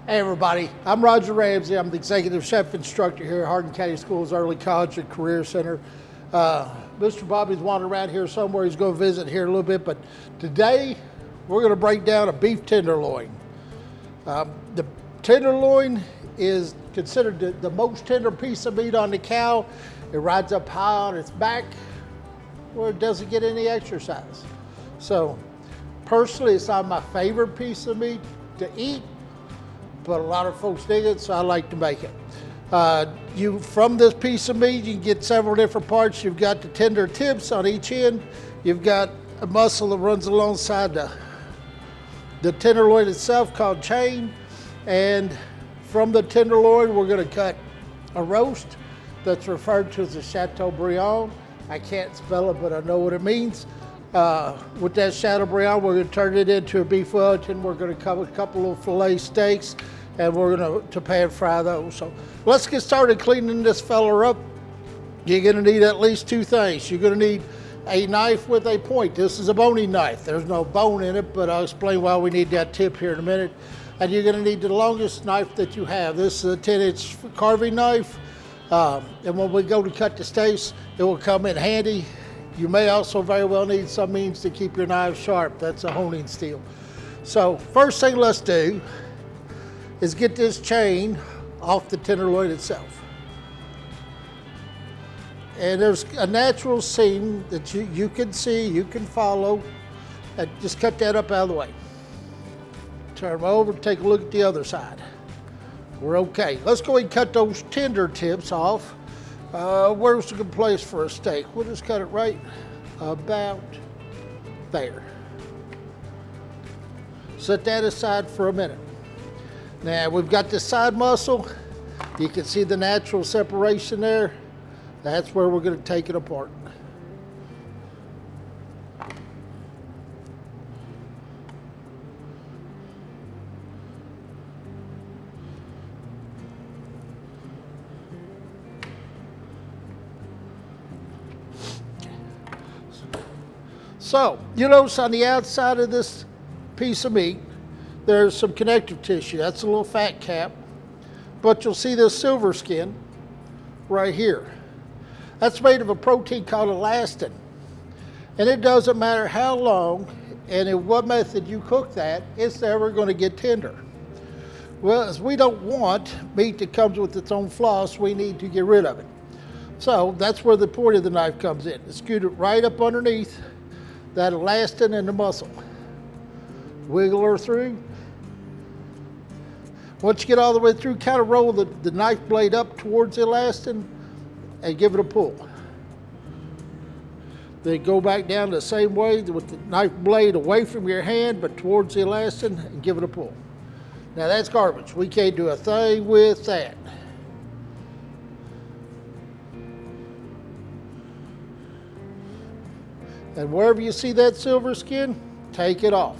Hey everybody, I'm Roger Ramsey. I'm the executive chef instructor here at Hardin County Schools Early College and Career Center. Mr. Bobby's wandering around here somewhere. He's going to visit here a little bit, but today we're going to break down a beef tenderloin. The tenderloin is considered the most tender piece of meat on the cow. It rides up high on its back where it doesn't get any exercise. So personally, it's not my favorite piece of meat to eat, but a lot of folks dig it, so I like to make it. From this piece of meat, you can get several different parts. You've got the tender tips on each end. You've got a muscle that runs alongside the tenderloin itself called chain. And from the tenderloin, we're gonna cut a roast that's referred to as a Chateaubriand. I can't spell it, but I know what it means. With that Chateaubriand, we're going to turn it into a beef Wellington. We're going to cut a couple of filet steaks, and we're going to pan fry those. So let's get started cleaning this fella up. You're going to need at least two things. You're going to need a knife with a point. This is a boning knife. There's no bone in it, but I'll explain why we need that tip here in a minute. And you're going to need the longest knife that you have. This is a 10-inch carving knife. And when we go to cut the steaks, it will come in handy. You may also very well need some means to keep your knives sharp. That's a honing steel. So first thing let's do is get this chain off the tenderloin itself. And there's a natural seam that you can see, you can follow, and just cut that up out of the way. Turn them over, take a look at the other side. We're okay. Let's go ahead and cut those tender tips off. Where's a good place for a steak? We'll just cut it right about there. Set that aside for a minute. Now we've got the side muscle. You can see the natural separation there. That's where we're going to take it apart. So, you notice on the outside of this piece of meat, there's some connective tissue. That's a little fat cap. But you'll see this silver skin right here. That's made of a protein called elastin. And it doesn't matter how long and in what method you cook that, it's never going to get tender. Well, as we don't want meat that comes with its own floss, we need to get rid of it. So that's where the point of the knife comes in. Scoot it right up underneath that elastin and the muscle. Wiggle her through. Once you get all the way through, kind of roll the knife blade up towards the elastin and give it a pull. Then go back down the same way with the knife blade away from your hand but towards the elastin and give it a pull. Now that's garbage. We can't do a thing with that. And wherever you see that silver skin, take it off.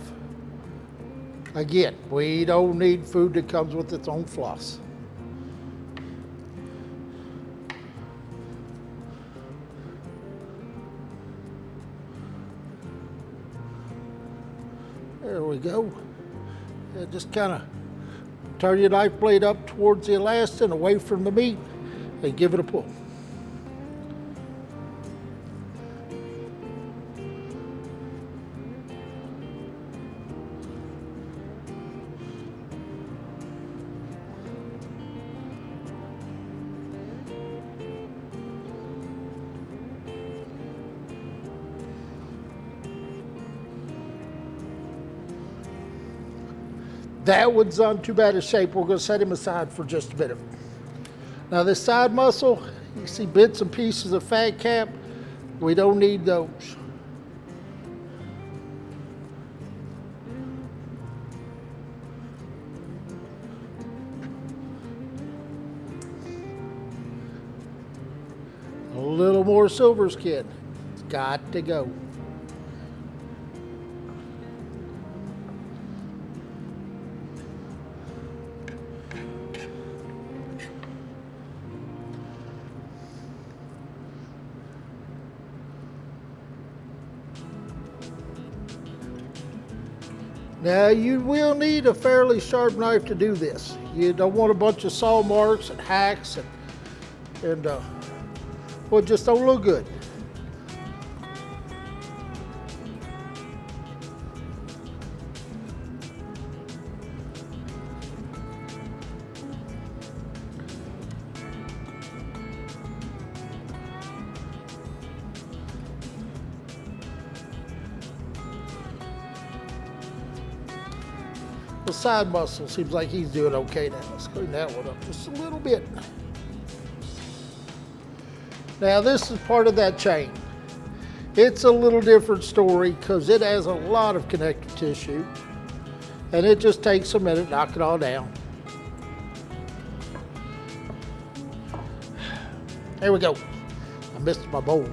Again, we don't need food that comes with its own floss. There we go. And just kind of turn your knife blade up towards the elastin, away from the meat, and give it a pull. That one's on too bad a shape. We're going to set him aside for just a minute. Now this side muscle, you see bits and pieces of fat cap. We don't need those. A little more silver skin. It's got to go. Now you will need a fairly sharp knife to do this. You don't want a bunch of saw marks and hacks and well, it just don't look good. The side muscle seems like he's doing okay now. Let's clean that one up just a little bit. Now this is part of that chain. It's a little different story because it has a lot of connective tissue and it just takes a minute to knock it all down. There we go. I missed my bowl.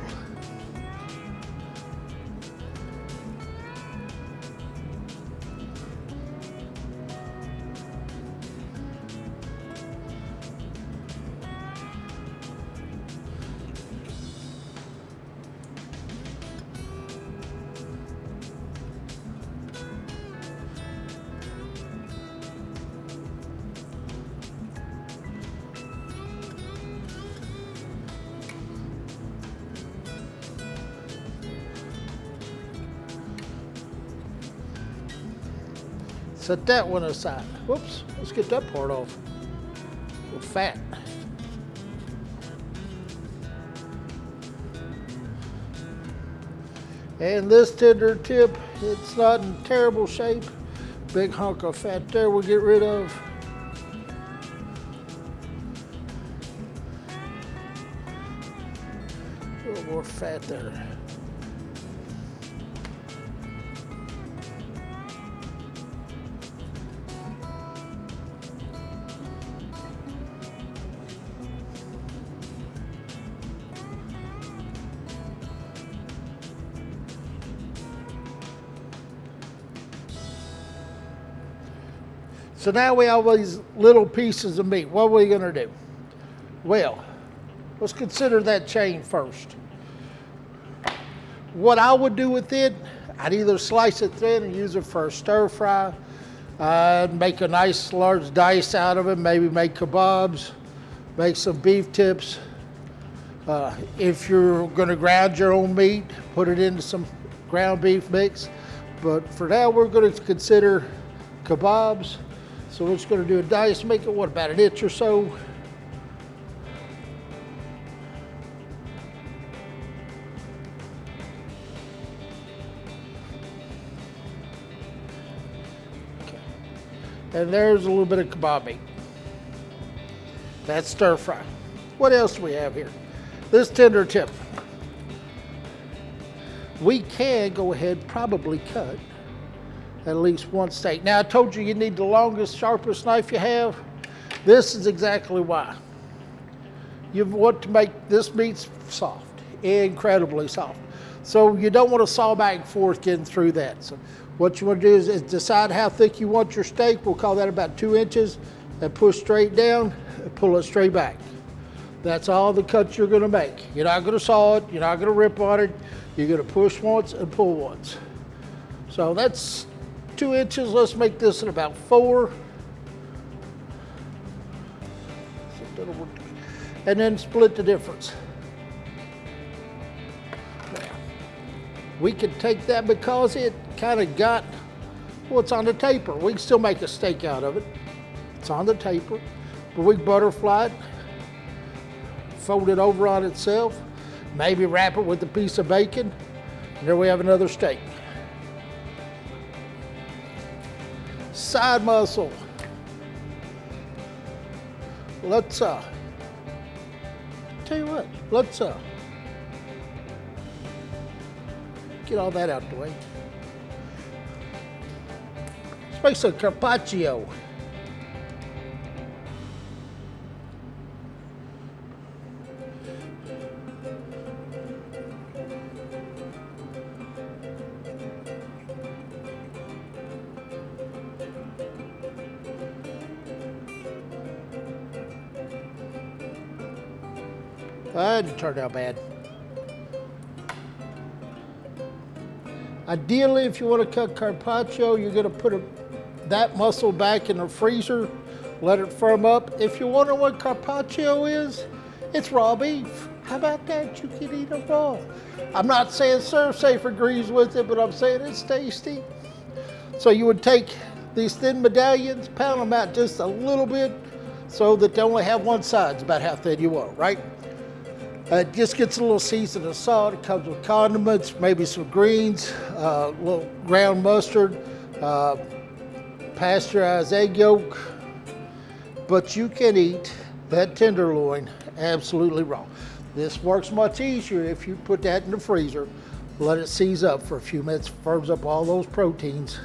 Set that one aside. Whoops, let's get that part off. A little fat. And this tender tip, it's not in terrible shape. Big hunk of fat there we'll get rid of. A little more fat there. So now we have these little pieces of meat. What are we gonna do? Well, let's consider that chain first. What I would do with it, I'd either slice it thin and use it for a stir fry. I'd make a nice large dice out of it, maybe make kebabs, make some beef tips. If you're gonna ground your own meat, put it into some ground beef mix. But for now, we're gonna consider kebabs. So we're just going to do a dice, make it, what, about an inch or so. Okay. And there's a little bit of kebab meat. That's stir fry. What else do we have here? This tender tip. We can go ahead, probably cut at least one steak. Now I told you need the longest, sharpest knife you have. This is exactly why. You want to make this meat soft, incredibly soft. So you don't want to saw back and forth getting through that. So what you want to do is decide how thick you want your steak. We'll call that about 2 inches, and push straight down and pull it straight back. That's all the cuts you're gonna make. You're not gonna saw it, you're not gonna rip on it. You're gonna push once and pull once. So that's 2 inches. Let's make this at about 4. And then split the difference. Now, we could take that because it kind of got, well, it's on the taper. We can still make a steak out of it. It's on the taper, but we can butterfly it, fold it over on itself, maybe wrap it with a piece of bacon, and there we have another steak. Side muscle. Let's tell you what, let's get all that out the way. Let's make some carpaccio. That didn't turn out bad. Ideally, if you want to cook carpaccio, you're going to put that muscle back in the freezer, let it firm up. If you wonder what carpaccio is, it's raw beef. How about that? You can eat it raw. I'm not saying ServSafe agrees with it, but I'm saying it's tasty. So you would take these thin medallions, pound them out just a little bit so that they only have one side. It's about how thin you want, right? It just gets a little seasoned of salt. It comes with condiments, maybe some greens, a little ground mustard, pasteurized egg yolk. But you can eat that tenderloin absolutely raw. This works much easier if you put that in the freezer, let it seize up for a few minutes, firms up all those proteins.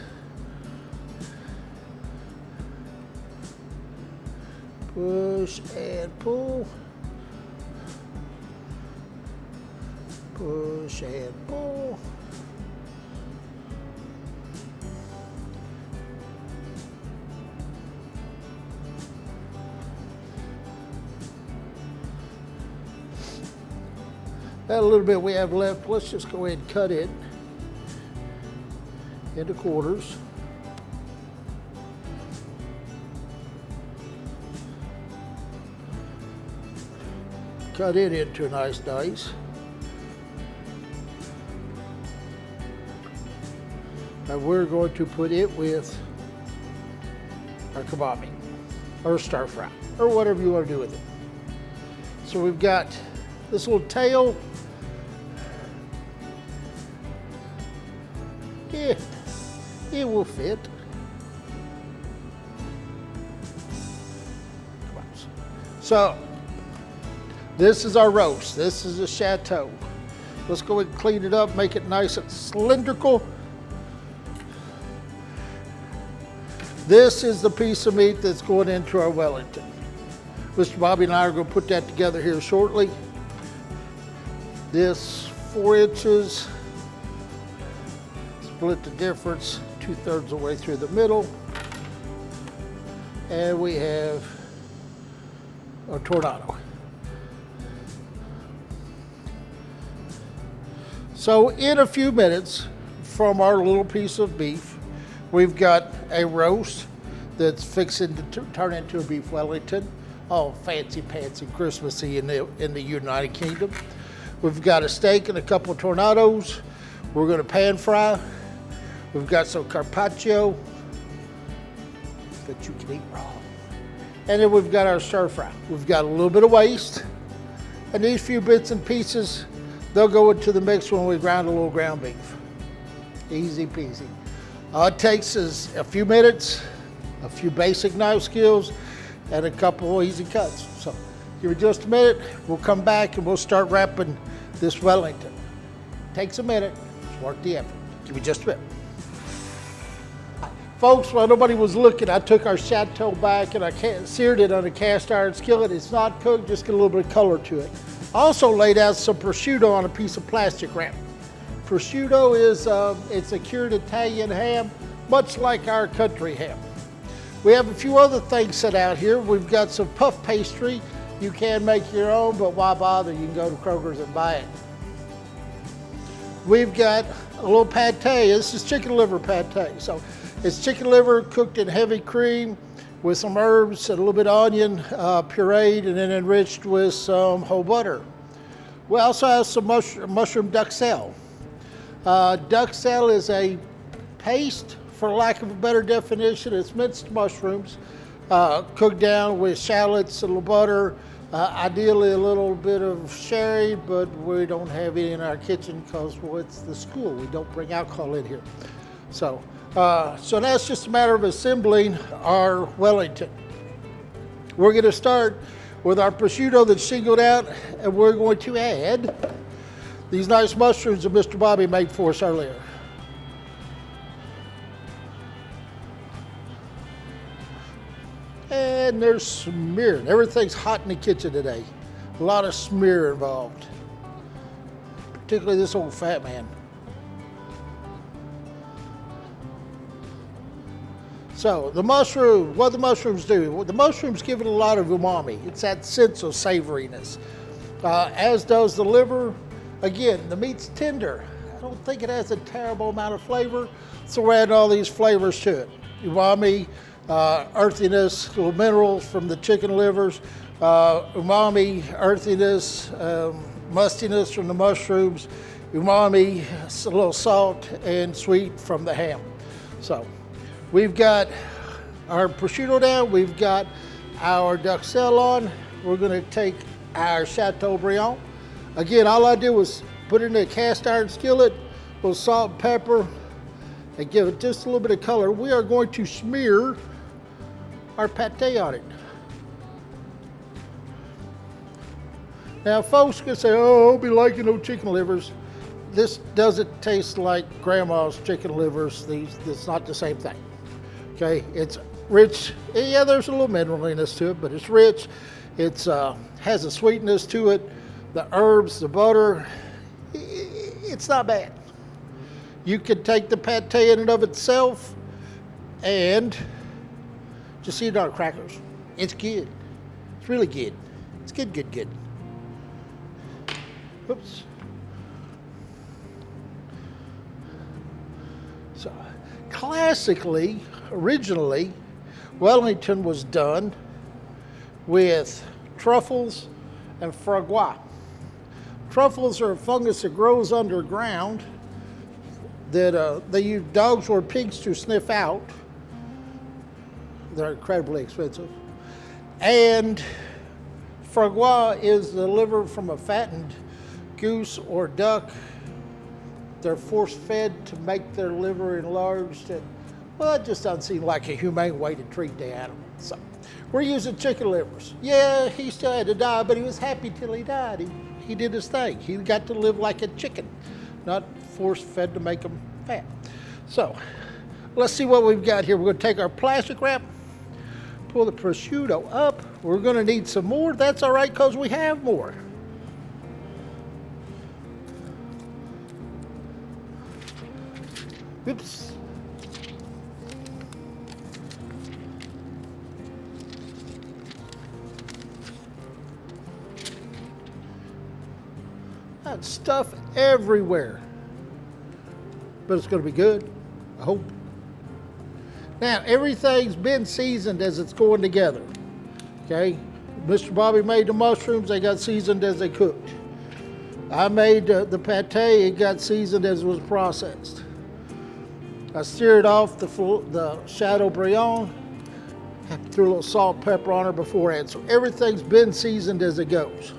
Push and pull. Push and pull. That little bit we have left, let's just go ahead and cut it into quarters. Cut it into a nice dice. And we're going to put it with our kebab or stir fry or whatever you want to do with it. So we've got this little tail. Yeah, it will fit. So this is our roast. This is a chateau. Let's go ahead and clean it up, make it nice and cylindrical. This is the piece of meat that's going into our Wellington. Mr. Bobby and I are going to put that together here shortly. This 4 inches, split the difference 2/3 of the way through the middle. And we have a tornado. So in a few minutes from our little piece of beef, we've got a roast that's fixing to turn into a beef Wellington. All fancy pantsy Christmassy in the United Kingdom. We've got a steak and a couple of tornadoes. We're going to pan fry. We've got some carpaccio that you can eat raw. And then we've got our stir fry. We've got a little bit of waste. And these few bits and pieces, they'll go into the mix when we grind a little ground beef. Easy peasy. All it takes is a few minutes, a few basic knife skills, and a couple of easy cuts. So give it just a minute. We'll come back and we'll start wrapping this Wellington. Takes a minute. It's worth the effort. Give me just a minute. Folks, while nobody was looking, I took our chateau back and I seared it on a cast iron skillet. It's not cooked, just get a little bit of color to it. I also laid out some prosciutto on a piece of plastic wrap. Prosciutto is it's a cured Italian ham, much like our country ham. We have a few other things set out here. We've got some puff pastry. You can make your own, but why bother? You can go to Kroger's and buy it. We've got a little pate. This is chicken liver pate. So it's chicken liver cooked in heavy cream with some herbs and a little bit of onion pureed and then enriched with some whole butter. We also have some mushroom duxelle. Duxelle is a paste, for lack of a better definition. It's minced mushrooms cooked down with shallots, a little butter, ideally a little bit of sherry, but we don't have any in our kitchen because it's the school. We don't bring alcohol in here. So that's just a matter of assembling our Wellington. We're going to start with our prosciutto that's shingled out, and we're going to add these nice mushrooms that Mr. Bobby made for us earlier. And there's smearing. Everything's hot in the kitchen today. A lot of smear involved, particularly this old fat man. So the mushroom, what the mushrooms do? Well, the mushrooms give it a lot of umami. It's that sense of savoriness, as does the liver. Again, the meat's tender. I don't think it has a terrible amount of flavor. So we're adding all these flavors to it. Umami, earthiness, little minerals from the chicken livers, umami, earthiness, mustiness from the mushrooms, umami, a little salt and sweet from the ham. So we've got our prosciutto down, we've got our duxelle on. We're gonna take our Chateaubriand. Again, all I did was put it in a cast iron skillet, a little salt and pepper, and give it just a little bit of color. We are going to smear our pate on it. Now folks can say, oh, I'll be liking those chicken livers. This doesn't taste like grandma's chicken livers. It's not the same thing. Okay, it's rich. Yeah, there's a little mineraliness to it, but it's rich. It's has a sweetness to it. The herbs, the butter, it's not bad. You could take the pate in and of itself and just eat it on crackers. It's good. It's really good. It's good, good, good. Oops. So, classically, originally, Wellington was done with truffles and fragois. Truffles are a fungus that grows underground that they use dogs or pigs to sniff out. They're incredibly expensive. And fragois is the liver from a fattened goose or duck. They're force-fed to make their liver enlarged. And, well, that just doesn't seem like a humane way to treat the animal. So we're using chicken livers. Yeah, he still had to die, but he was happy till he died. He did his thing. He got to live like a chicken, not force-fed to make him fat. So let's see what we've got here. We're going to take our plastic wrap, pull the prosciutto up. We're going to need some more. That's all right because we have more. Oops. That stuff everywhere. But it's going to be good, I hope. Now, everything's been seasoned as it's going together. Okay? Mr. Bobby made the mushrooms, they got seasoned as they cooked. I made the pate, it got seasoned as it was processed. I seared off the Chateaubriand, threw a little salt and pepper on her beforehand. So everything's been seasoned as it goes.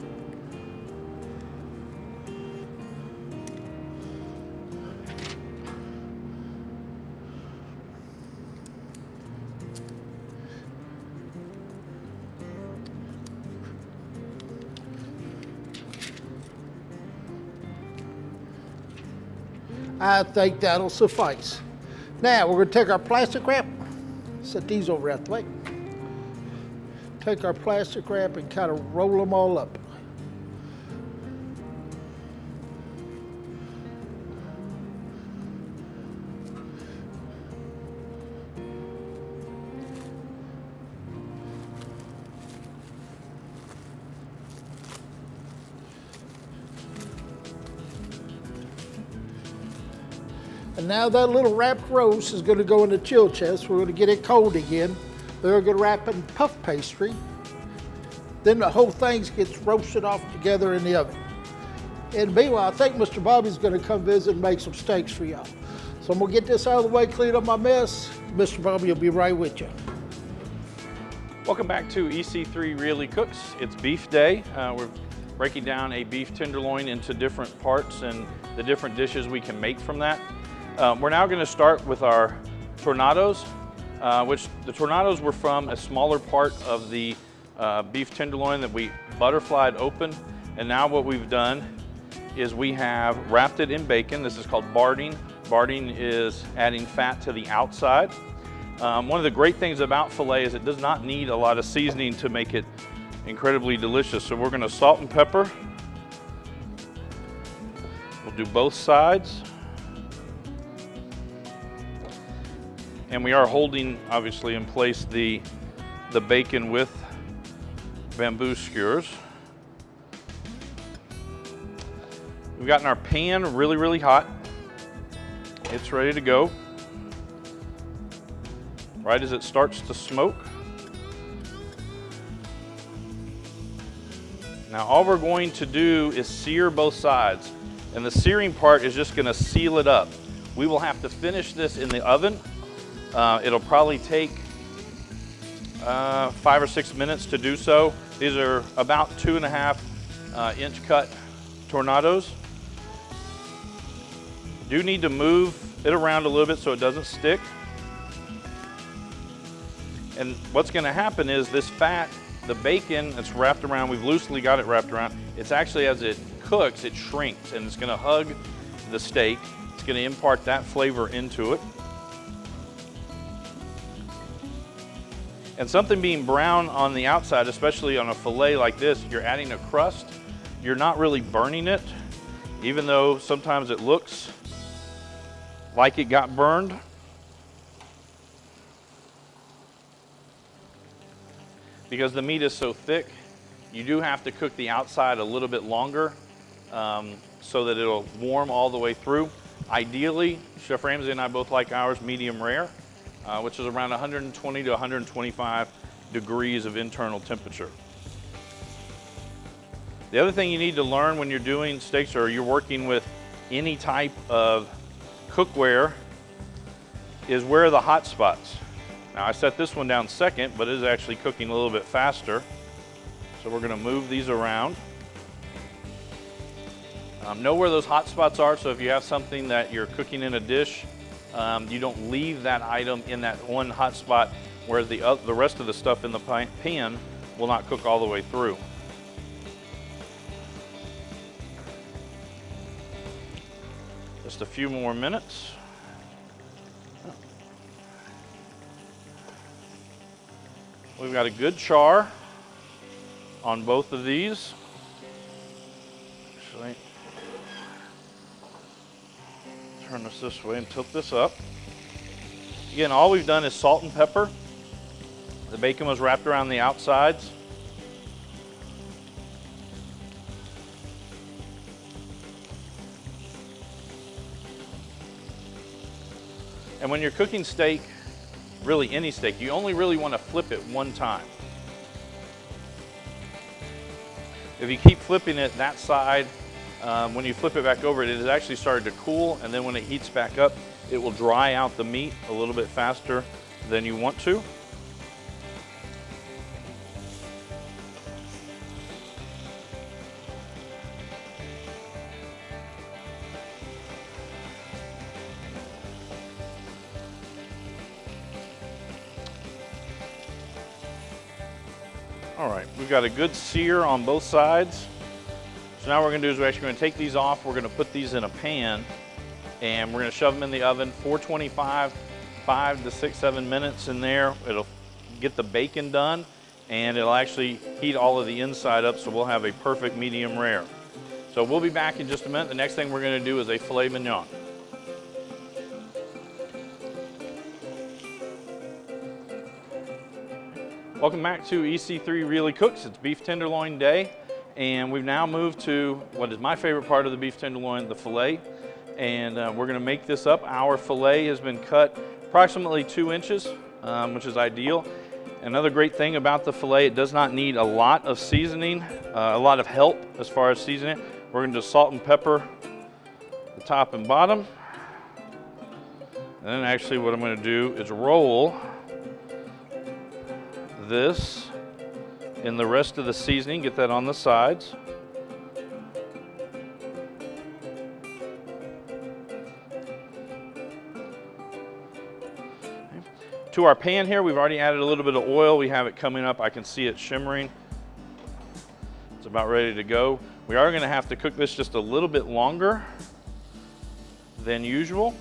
I think that'll suffice. Now we're going to take our plastic wrap, set these over out the way. Take our plastic wrap and kind of roll them all up. And now that little wrapped roast is going to go in the chill chest. We're going to get it cold again. They're going to wrap it in puff pastry. Then the whole thing gets roasted off together in the oven. And meanwhile, I think Mr. Bobby's going to come visit and make some steaks for y'all. So I'm going to get this out of the way, clean up my mess. Mr. Bobby will be right with you. Welcome back to EC3 Really Cooks. It's beef day. We're breaking down a beef tenderloin into different parts and the different dishes we can make from that. We're now going to start with our tornadoes, which the tornadoes were from a smaller part of the beef tenderloin that we butterflied open. And now what we've done is we have wrapped it in bacon. This is called barding. Barding is adding fat to the outside. One of the great things about filet is it does not need a lot of seasoning to make it incredibly delicious. So we're going to salt and pepper. We'll do both sides. And we are holding, obviously, in place the bacon with bamboo skewers. We've gotten our pan really, really hot. It's ready to go. Right as it starts to smoke. Now all we're going to do is sear both sides, and the searing part is just going to seal it up. We will have to finish this in the oven. It'll probably take 5 or 6 minutes to do so. These are about 2.5 inch cut tornadoes. Do need to move it around a little bit so it doesn't stick. And what's going to happen is this fat, the bacon that's wrapped around, we've loosely got it wrapped around, it's actually, as it cooks, it shrinks and it's going to hug the steak. It's going to impart that flavor into it. And something being brown on the outside, especially on a fillet like this, you're adding a crust. You're not really burning it, even though sometimes it looks like it got burned. Because the meat is so thick, you do have to cook the outside a little bit longer so that it'll warm all the way through. Ideally, Chef Ramsay and I both like ours medium rare, which is around 120 to 125 degrees of internal temperature. The other thing you need to learn when you're doing steaks or you're working with any type of cookware is where are the hot spots. Now I set this one down second, but it is actually cooking a little bit faster. So we're going to move these around. Know where those hot spots are, so if you have something that you're cooking in a dish, you don't leave that item in that one hot spot where the rest of the stuff in the pan will not cook all the way through. Just a few more minutes. We've got a good char on both of these. Actually, turn this way and tilt this up. Again, all we've done is salt and pepper. The bacon was wrapped around the outsides. And when you're cooking steak, really any steak, you only really want to flip it one time. If you keep flipping it that side, when you flip it back over, it has actually started to cool, and then when it heats back up, it will dry out the meat a little bit faster than you want to. All right, we've got a good sear on both sides. So now what we're gonna do is we're actually gonna take these off. We're gonna put these in a pan and we're gonna shove them in the oven, 425, 5 to 6, 7 minutes in there. It'll get the bacon done and it'll actually heat all of the inside up, so we'll have a perfect medium rare. So we'll be back in just a minute. The next thing we're gonna do is a filet mignon. Welcome back to EC3 Really Cooks. It's beef tenderloin day, and we've now moved to what is my favorite part of the beef tenderloin, the filet. And we're gonna make this up. Our filet has been cut approximately 2 inches, which is ideal. Another great thing about the filet, it does not need a lot of seasoning, a lot of help as far as seasoning. We're gonna just salt and pepper the top and bottom. And then actually what I'm gonna do is roll this in the rest of the seasoning, get that on the sides. To our pan here, we've already added a little bit of oil. We have it coming up. I can see it shimmering. It's about ready to go. We are going to have to cook this just a little bit longer than usual.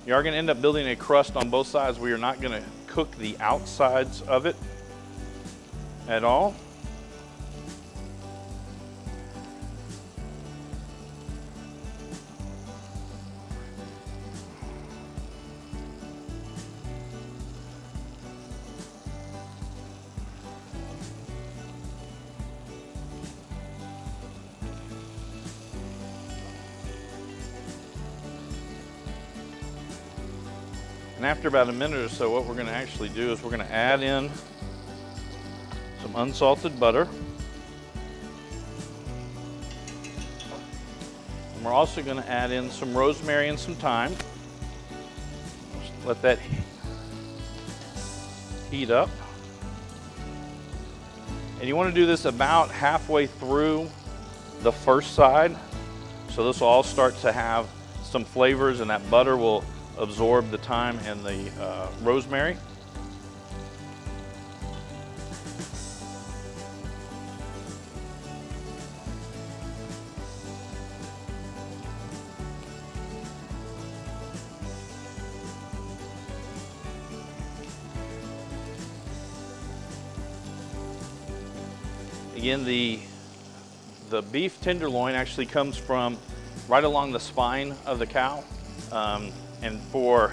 You are going to end up building a crust on both sides. We are not going to cook the outsides of it at all. And after about a minute or so, what we're going to actually do is we're going to add in some unsalted butter. And we're also going to add in some rosemary and some thyme. Just let that heat up. And you want to do this about halfway through the first side. So this will all start to have some flavors, and that butter will absorb the thyme and the rosemary. Again, the beef tenderloin actually comes from right along the spine of the cow. And for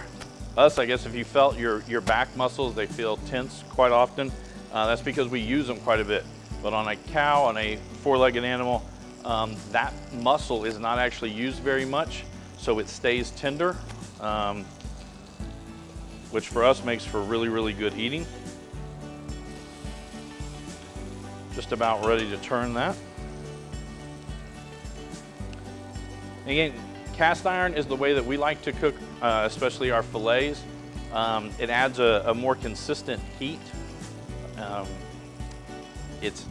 us, I guess if you felt your back muscles, they feel tense quite often. That's because we use them quite a bit. But on a cow, on a four-legged animal, that muscle is not actually used very much, so it stays tender, which for us makes for really, really good eating. Just about ready to turn that. Again, cast iron is the way that we like to cook, especially our fillets. It adds a more consistent heat. It's,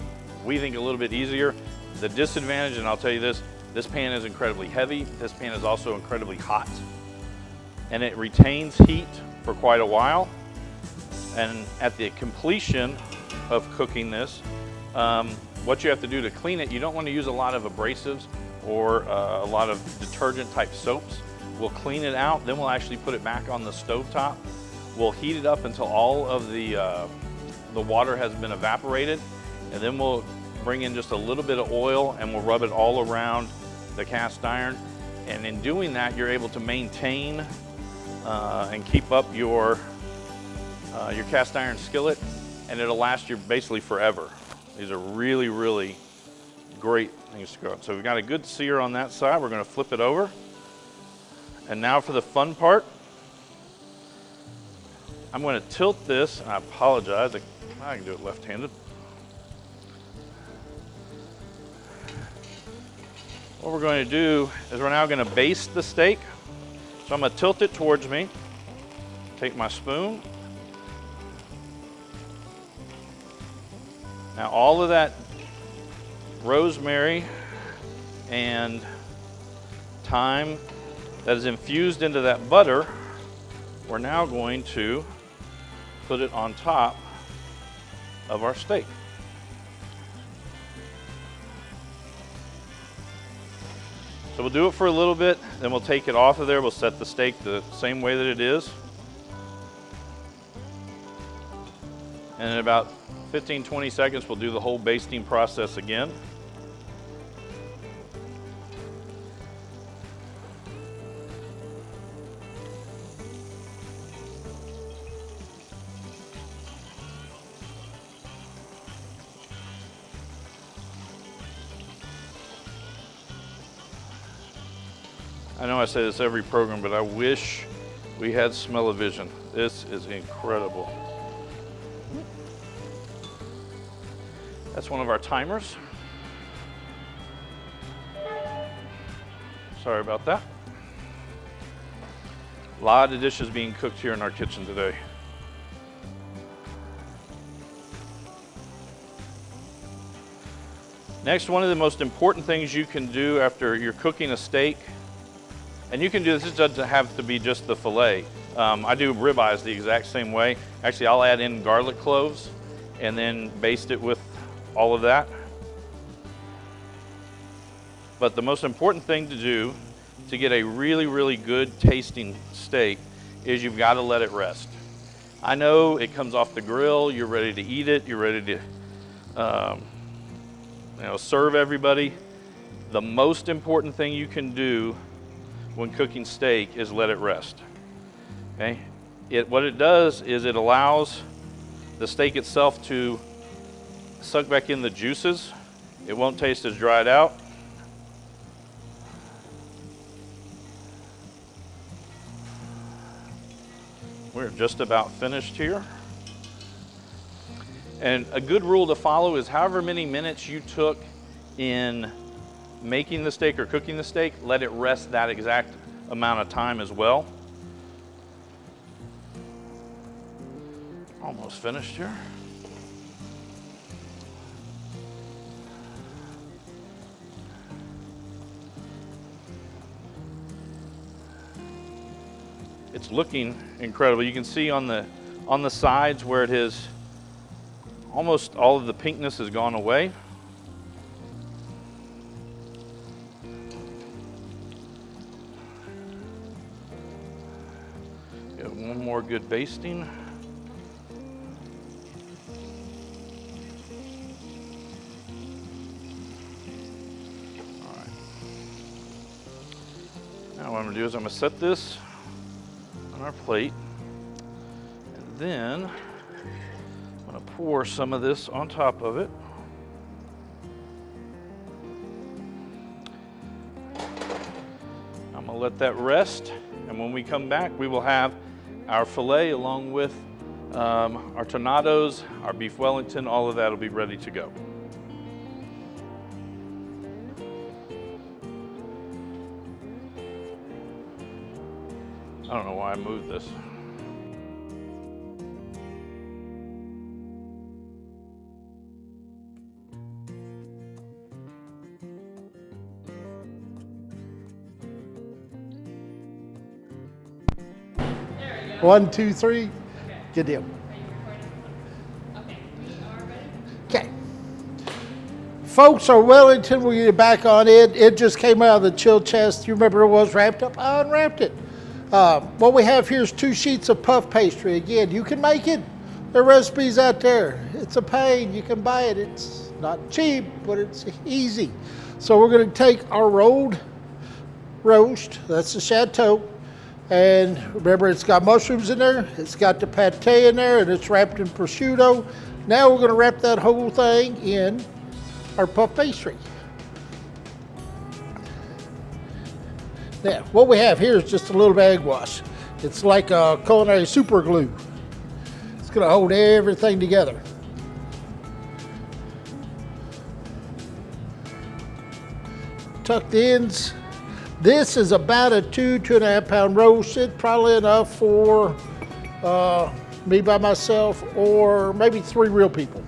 we think, a little bit easier. The disadvantage, and I'll tell you this pan is incredibly heavy. This pan is also incredibly hot. And it retains heat for quite a while. And at the completion of cooking this, what you have to do to clean it, you don't want to use a lot of abrasives or a lot of detergent type soaps. We'll clean it out, then we'll actually put it back on the stovetop. We'll heat it up until all of the water has been evaporated, and then we'll bring in just a little bit of oil and we'll rub it all around the cast iron. And in doing that, you're able to maintain and keep up your cast iron skillet, and it'll last you basically forever. These are really, really great things to go. So we've got a good sear on that side. We're going to flip it over. And now for the fun part. I'm going to tilt this, and I apologize, I can do it left-handed. What we're going to do is we're now going to baste the steak. So I'm going to tilt it towards me, take my spoon. Now all of that rosemary and thyme that is infused into that butter, we're now going to put it on top of our steak. So we'll do it for a little bit, then we'll take it off of there. We'll set the steak the same way that it is. And in about 15-20 seconds, we'll do the whole basting process again. I know I say this every program, but I wish we had smell-o-vision. This is incredible. That's one of our timers. Sorry about that. A lot of dishes being cooked here in our kitchen today. Next, one of the most important things you can do after you're cooking a steak, and you can do this, it doesn't have to be just the filet. I do ribeyes the exact same way. Actually, I'll add in garlic cloves and then baste it with all of that. But the most important thing to do to get a really, really good tasting steak is you've got to let it rest. I know it comes off the grill, you're ready to eat it, you're ready to serve everybody. The most important thing you can do when cooking steak is let it rest. Okay? What it does is it allows the steak itself to suck back in the juices. It won't taste as dried out. We're just about finished here. And a good rule to follow is however many minutes you took in making the steak or cooking the steak, let it rest that exact amount of time as well. Almost finished here. It's looking incredible. You can see on the sides where it is, almost all of the pinkness has gone away. Got one more good basting. All right. Now what I'm gonna do is I'm gonna set this on our plate, and then I'm gonna pour some of this on top of it. I'm gonna let that rest, and when we come back, we will have our filet along with our tornadoes, our beef Wellington, all of that will be ready to go. I don't know why I moved this. One, two, three. Okay. Good deal. Are you recording? Okay, we are ready. Okay. Folks, our Wellington, we'll get back on it. It just came out of the chill chest. You remember it was wrapped up? I unwrapped it. What we have here is 2 sheets of puff pastry. Again, you can make it. There are recipes out there. It's a pain. You can buy it. It's not cheap, but it's easy. So we're going to take our rolled roast. That's the chateau. And remember, it's got mushrooms in there, it's got the pate in there, and it's wrapped in prosciutto. Now we're gonna wrap that whole thing in our puff pastry. Now, what we have here is just a little bag wash. It's like a culinary super glue. It's gonna hold everything together. Tuck the ends. This is about a 2.5 pound roast. It's probably enough for me by myself or maybe 3 real people.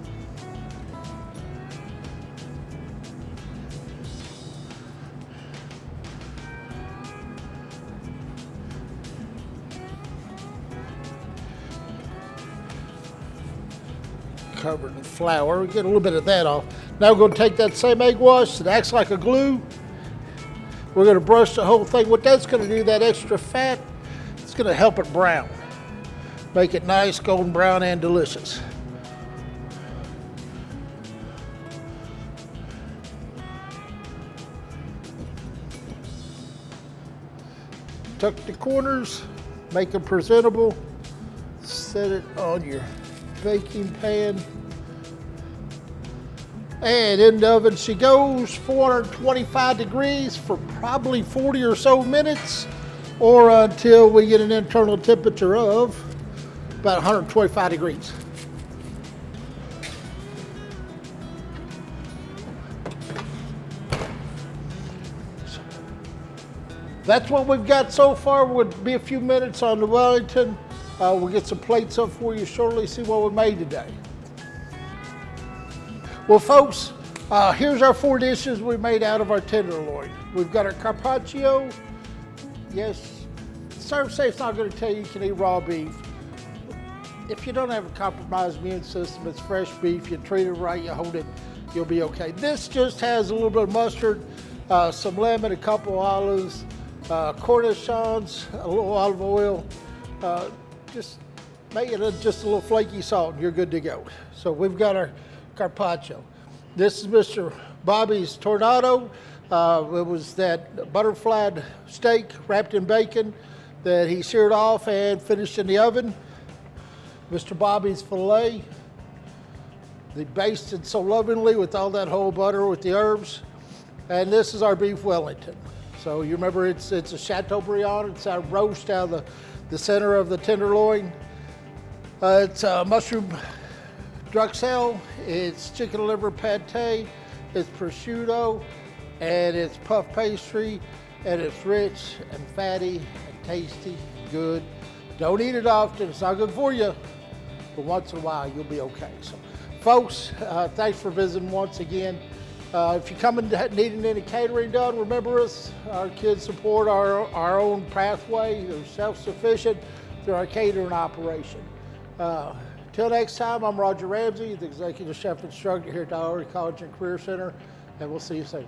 Covered in flour, get a little bit of that off. Now we're gonna take that same egg wash that acts like a glue. We're going to brush the whole thing. What that's going to do, that extra fat, it's going to help it brown. Make it nice, golden brown, and delicious. Tuck the corners, make them presentable. Set it on your baking pan. And in the oven she goes, 425 degrees for probably 40 or so minutes, or until we get an internal temperature of about 125 degrees. That's what we've got so far. Would be a few minutes on the Wellington. We'll get some plates up for you shortly, see what we made today. Well, folks, here's our 4 dishes we made out of our tenderloin. We've got our carpaccio. Yes, ServSafe's not going to tell you can eat raw beef. If you don't have a compromised immune system, it's fresh beef. You treat it right, you hold it, you'll be okay. This just has a little bit of mustard, some lemon, a couple of olives, cornichons, a little olive oil. Just make it just a little flaky salt, and you're good to go. So we've got our carpaccio. This is Mr. Bobby's tornado. It was that butterfly steak wrapped in bacon that he seared off and finished in the oven. Mr. Bobby's filet, they basted so lovingly with all that whole butter with the herbs. And this is our beef Wellington. So you remember it's a Chateaubriand. It's a roast out of the center of the tenderloin. It's mushroom duxelle. It's chicken liver pate. It's prosciutto, and it's puff pastry, and it's rich and fatty and tasty, good. Don't eat it often. It's not good for you, but once in a while you'll be okay. So, folks, thanks for visiting once again. If you're coming needing any catering done, remember us. Our kids support our own pathway. They're self-sufficient through our catering operation. Till next time, I'm Roger Ramsey, the Executive Chef Instructor here at the College and Career Center, and we'll see you soon.